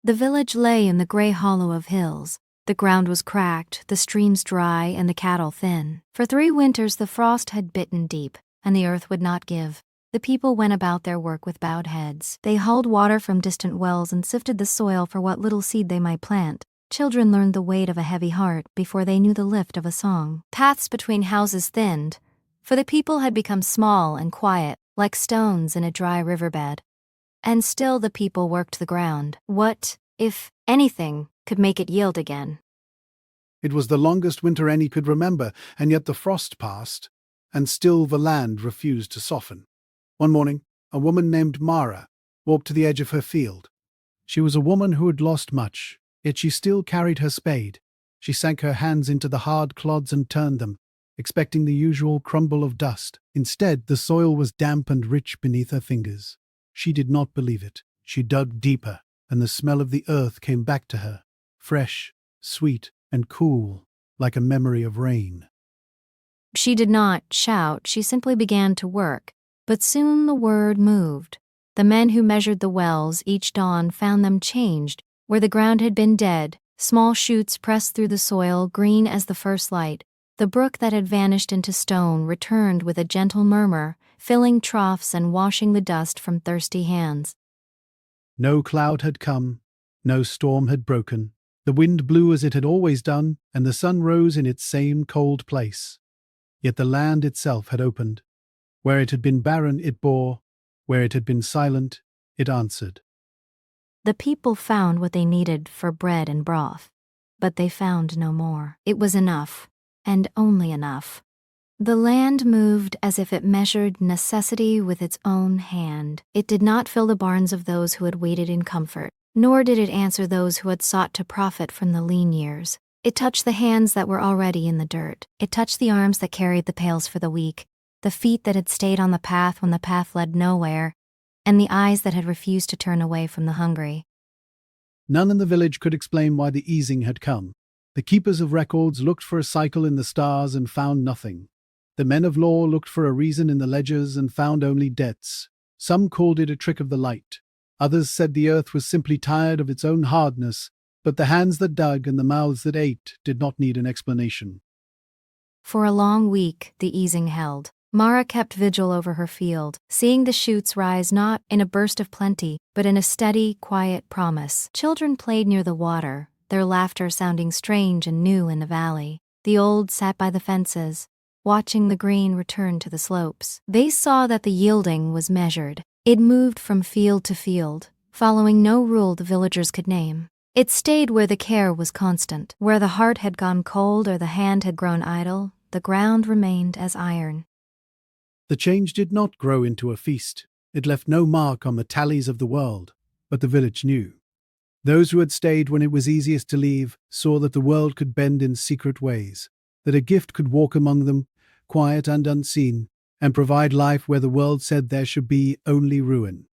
The village lay in the gray hollow of hills. The ground was cracked, the streams dry, and the cattle thin. For 3 winters the frost had bitten deep, and the earth would not give. The people went about their work with bowed heads. They hauled water from distant wells and sifted the soil for what little seed they might plant. Children learned the weight of a heavy heart before they knew the lift of a song. Paths between houses thinned, for the people had become small and quiet, like stones in a dry riverbed. And still the people worked the ground. What, if anything, could make it yield again? It was the longest winter any could remember, and yet the frost passed, and still the land refused to soften. One morning, a woman named Mara walked to the edge of her field. She was a woman who had lost much, yet she still carried her spade. She sank her hands into the hard clods and turned them, expecting the usual crumble of dust. Instead, the soil was damp and rich beneath her fingers. She did not believe it. She dug deeper, and the smell of the earth came back to her, fresh, sweet, and cool, like a memory of rain. She did not shout, she simply began to work. But soon the word moved. The men who measured the wells each dawn found them changed. Where the ground had been dead, small shoots pressed through the soil, green as the first light. The brook that had vanished into stone returned with a gentle murmur, filling troughs and washing the dust from thirsty hands. No cloud had come, no storm had broken. The wind blew as it had always done, and the sun rose in its same cold place. Yet the land itself had opened. Where it had been barren, it bore. Where it had been silent, it answered. The people found what they needed for bread and broth, but they found no more. It was enough, and only enough. The land moved as if it measured necessity with its own hand. It did not fill the barns of those who had waited in comfort, nor did it answer those who had sought to profit from the lean years. It touched the hands that were already in the dirt. It touched the arms that carried the pails for the weak, the feet that had stayed on the path when the path led nowhere, and the eyes that had refused to turn away from the hungry. None in the village could explain why the easing had come. The keepers of records looked for a cycle in the stars and found nothing. The men of law looked for a reason in the ledgers and found only debts. Some called it a trick of the light. Others said the earth was simply tired of its own hardness, but the hands that dug and the mouths that ate did not need an explanation. For a long week, the easing held. Mara kept vigil over her field, seeing the shoots rise not in a burst of plenty, but in a steady, quiet promise. Children played near the water, their laughter sounding strange and new in the valley. The old sat by the fences, watching the green return to the slopes. They saw that the yielding was measured. It moved from field to field, following no rule the villagers could name. It stayed where the care was constant. Where the heart had gone cold or the hand had grown idle, the ground remained as iron. The change did not grow into a feast. It left no mark on the tallies of the world, but the village knew. Those who had stayed when it was easiest to leave saw that the world could bend in secret ways, that a gift could walk among them, quiet and unseen, and provide life where the world said there should be only ruin.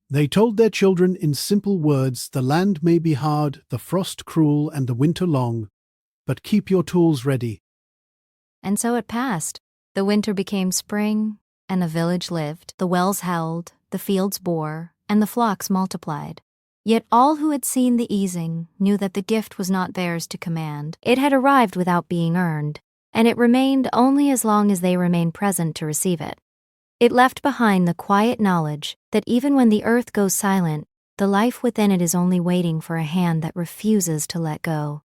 They told their children in simple words, the land may be hard, the frost cruel, and the winter long, but keep your tools ready. And so it passed. The winter became spring, and the village lived. The wells held, the fields bore, and the flocks multiplied. Yet all who had seen the easing knew that the gift was not theirs to command. It had arrived without being earned, and it remained only as long as they remained present to receive it. It left behind the quiet knowledge that even when the earth goes silent, the life within it is only waiting for a hand that refuses to let go.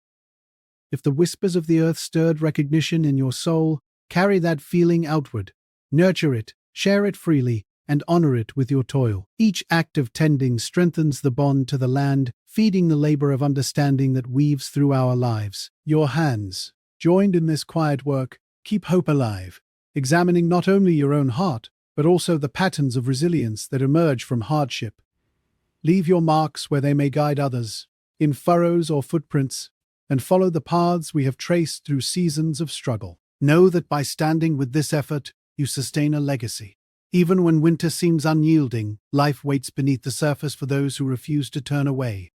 If the whispers of the earth stirred recognition in your soul, carry that feeling outward. Nurture it, share it freely, and honor it with your toil. Each act of tending strengthens the bond to the land, feeding the labor of understanding that weaves through our lives. Your hands, joined in this quiet work, keep hope alive, examining not only your own heart, but also the patterns of resilience that emerge from hardship. Leave your marks where they may guide others, in furrows or footprints, and follow the paths we have traced through seasons of struggle. Know that by standing with this effort, you sustain a legacy. Even when winter seems unyielding, life waits beneath the surface for those who refuse to turn away.